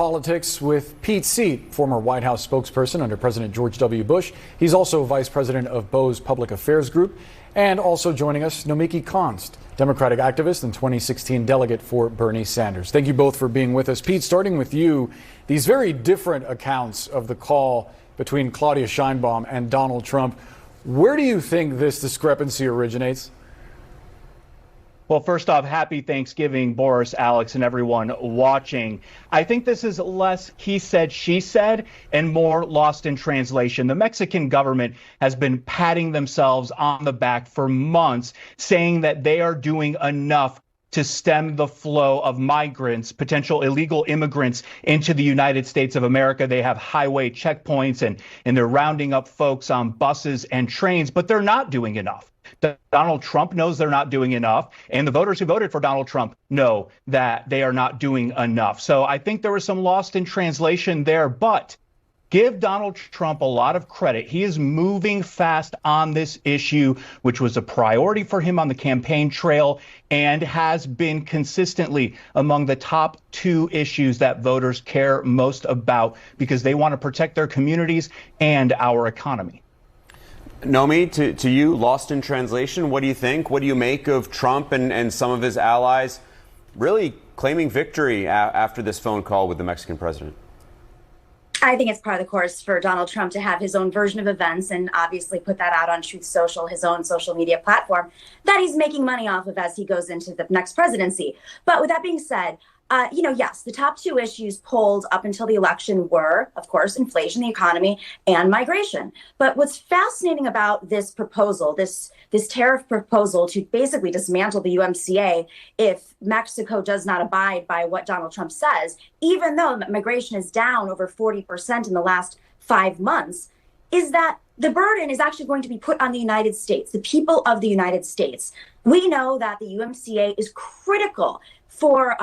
Politics with Pete Seat, former White House spokesperson under President George W. Bush. He's also vice president of Bose Public Affairs Group. And also joining us, Nomiki Konst, Democratic activist and 2016 delegate for Bernie Sanders. Thank you both for being with us. Pete, starting with you, these very different accounts of the call between Claudia Sheinbaum and Donald Trump. Where do you think this discrepancy originates? Well, first off, happy Thanksgiving, Boris, Alex, and everyone watching. I think this is less he said, she said, and more lost in translation. The Mexican government has been patting themselves on the back for months, saying that they are doing enough to stem the flow of migrants, potential illegal immigrants into the United States of America. They have highway checkpoints and they're rounding up folks on buses and trains, but they're not doing enough. Donald Trump knows they're not doing enough, and the voters who voted for Donald Trump know that they are not doing enough. So I think there was some lost in translation there, but give Donald Trump a lot of credit. He is moving fast on this issue, which was a priority for him on the campaign trail and has been consistently among the top two issues that voters care most about because they want to protect their communities and our economy. Nomi, to you, lost in translation, what do you think? What do you make of Trump and some of his allies really claiming victory after this phone call with the Mexican president? I think it's part of the course for Donald Trump to have his own version of events and obviously put that out on Truth Social, his own social media platform that he's making money off of as he goes into the next presidency. But with that being said, yes, the top two issues polled up until the election were, of course, inflation, the economy, and migration. But what's fascinating about this proposal, this tariff proposal to basically dismantle the USMCA if Mexico does not abide by what Donald Trump says, even though migration is down over 40% in the last 5 months, is that the burden is actually going to be put on the United States, the people of the United States. We know that the USMCA is critical for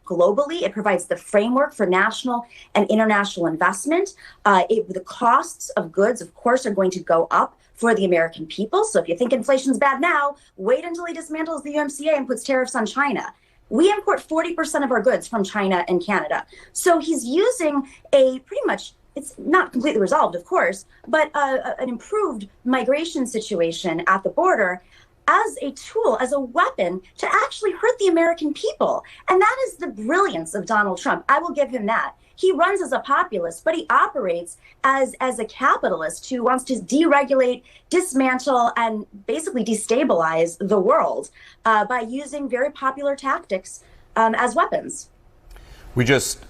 globally. It provides the framework for national and international investment. The costs of goods, of course, are going to go up for the American people. So if you think inflation's bad now, wait until he dismantles the USMCA and puts tariffs on China. We import 40% of our goods from China and Canada. So he's using it's not completely resolved, of course, but an improved migration situation at the border as a tool, as a weapon to actually hurt the American people. And that is the brilliance of Donald Trump. I will give him that. He runs as a populist, but he operates as a capitalist who wants to deregulate, dismantle, and basically destabilize the world by using very popular tactics as weapons. We just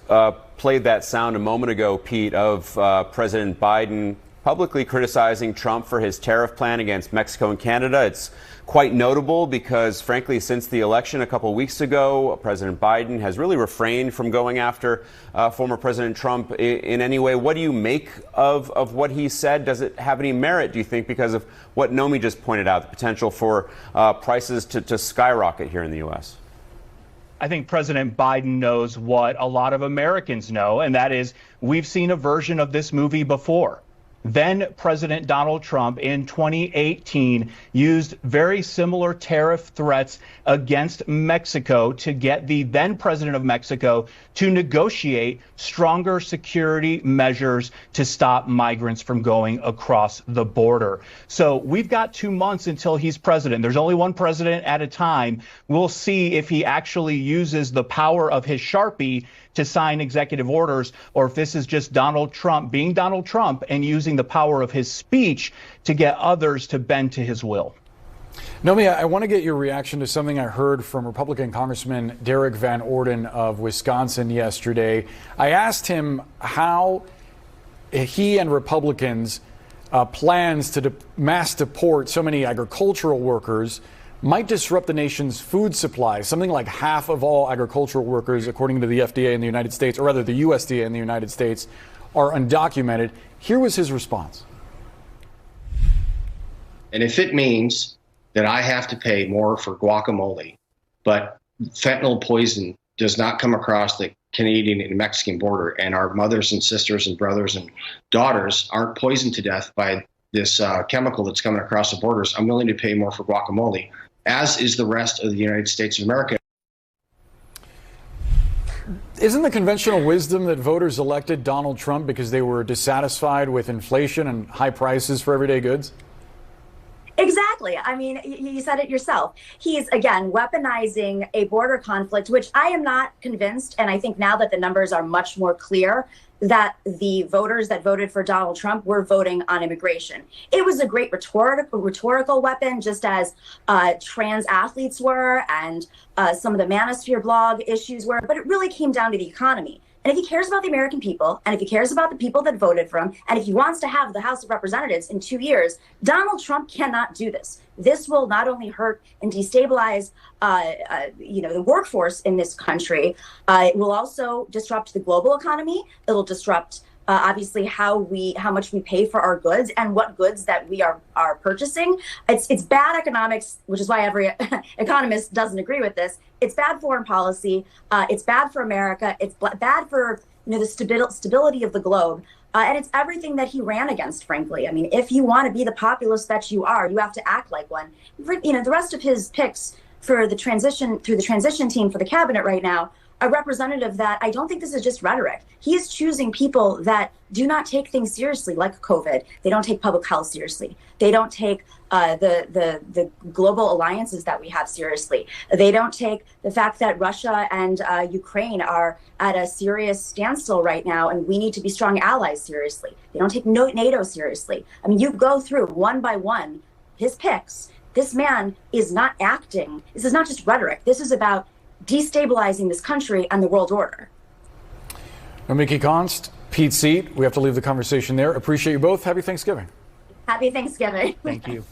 played that sound a moment ago, Pete, of President Biden publicly criticizing Trump for his tariff plan against Mexico and Canada. It's quite notable because, frankly, since the election a couple of weeks ago, President Biden has really refrained from going after former President Trump in any way. What do you make of what he said? Does it have any merit, do you think, because of what Nomi just pointed out, the potential for prices to skyrocket here in the U.S.? I think President Biden knows what a lot of Americans know, and that is we've seen a version of this movie before. Then President Donald Trump in 2018 used very similar tariff threats against Mexico to get the then president of Mexico to negotiate stronger security measures to stop migrants from going across the border. So we've got 2 months until he's president. There's only one president at a time. We'll see if he actually uses the power of his Sharpie to sign executive orders, or if this is just Donald Trump being Donald Trump and using the power of his speech to get others to bend to his will. Nomi, I want to get your reaction to something I heard from Republican Congressman Derek Van Orden of Wisconsin yesterday. I asked him how he and Republicans' plans to mass deport so many agricultural workers might disrupt the nation's food supply. Something like half of all agricultural workers, according to the FDA in the United States, or rather the USDA in the United States, are undocumented. Here was his response. And if it means that I have to pay more for guacamole, but fentanyl poison does not come across the Canadian and Mexican border, and our mothers and sisters and brothers and daughters aren't poisoned to death by this chemical that's coming across the borders, I'm willing to pay more for guacamole, as is the rest of the United States of America. Isn't the conventional wisdom that voters elected Donald Trump because they were dissatisfied with inflation and high prices for everyday goods? Exactly. I mean, you said it yourself. He's, again, weaponizing a border conflict, which I am not convinced. And I think now that the numbers are much more clear, that the voters that voted for Donald Trump were voting on immigration. It was a great rhetorical weapon, just as trans athletes were and some of the Manosphere blog issues were. But it really came down to the economy. And if he cares about the American people, and if he cares about the people that voted for him, and if he wants to have the House of Representatives in 2 years, Donald Trump cannot do this. This will not only hurt and destabilize, the workforce in this country. It will also disrupt the global economy. It'll disrupt, obviously, how much we pay for our goods and what goods that we are purchasing. It's bad economics, which is why every economist doesn't agree with this. It's bad foreign policy. It's bad for America. It's bad for the stability of the globe. And it's everything that he ran against, frankly. I mean, if you want to be the populist that you are, you have to act like one. The rest of his picks for the transition team for the cabinet right now are representative that I don't think this is just rhetoric. He is choosing people that do not take things seriously, like COVID. They don't take public health seriously. They don't take the global alliances that we have seriously. They don't take the fact that Russia and Ukraine are at a serious standstill right now, and we need to be strong allies seriously. They don't take NATO seriously. I mean, you go through one by one his picks. This man is not acting. This is not just rhetoric. This is about destabilizing this country and the world order. Nomiki Konst, Pete Seat, we have to leave the conversation there. Appreciate you both. Happy Thanksgiving. Happy Thanksgiving. Thank you.